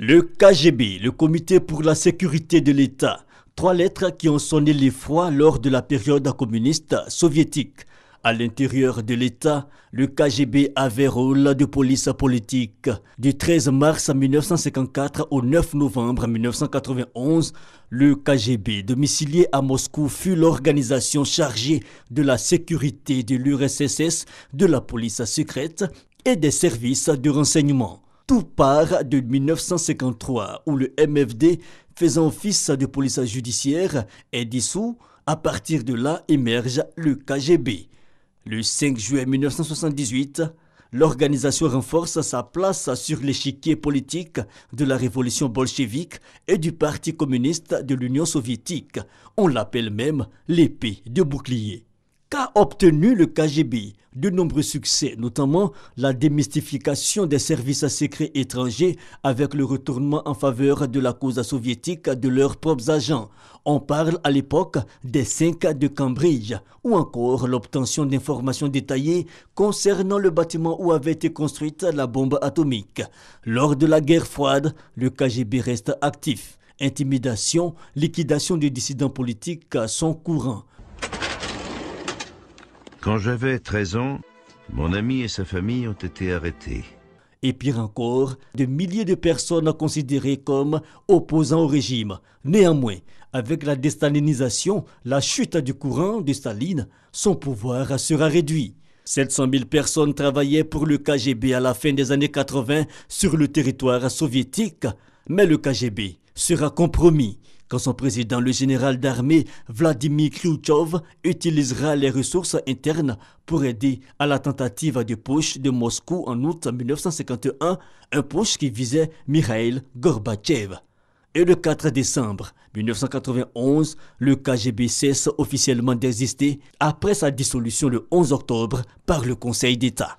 Le KGB, le Comité pour la sécurité de l'État, trois lettres qui ont sonné l'effroi lors de la période communiste soviétique. À l'intérieur de l'État, le KGB avait rôle de police politique. Du 13 mars 1954 au 9 novembre 1991, le KGB, domicilié à Moscou, fut l'organisation chargée de la sécurité de l'URSS, de la police secrète et des services de renseignement. Tout part de 1953 où le MFD, faisant office de police judiciaire, est dissous. À partir de là émerge le KGB. Le 5 juillet 1978, l'organisation renforce sa place sur l'échiquier politique de la révolution bolchevique et du Parti communiste de l'Union soviétique. On l'appelle même l'épée de bouclier. Qu'a obtenu le KGB? De nombreux succès, notamment la démystification des services secrets étrangers avec le retournement en faveur de la cause soviétique de leurs propres agents. On parle à l'époque des 5 de Cambridge, ou encore l'obtention d'informations détaillées concernant le bâtiment où avait été construite la bombe atomique. Lors de la guerre froide, le KGB reste actif. Intimidation, liquidation des dissidents politiques sont courants. Quand j'avais 13 ans, mon ami et sa famille ont été arrêtés. Et pire encore, de milliers de personnes considérées comme opposants au régime. Néanmoins, avec la déstalinisation, la chute du courant de Staline, son pouvoir sera réduit. 700 000 personnes travaillaient pour le KGB à la fin des années 80 sur le territoire soviétique. Mais le KGB sera compromis quand son président, le général d'armée Vladimir Khrouchtchev, utilisera les ressources internes pour aider à la tentative de putsch de Moscou en août 1951, un putsch qui visait Mikhail Gorbatchev. Et le 4 décembre 1991, le KGB cesse officiellement d'exister après sa dissolution le 11 octobre par le Conseil d'État.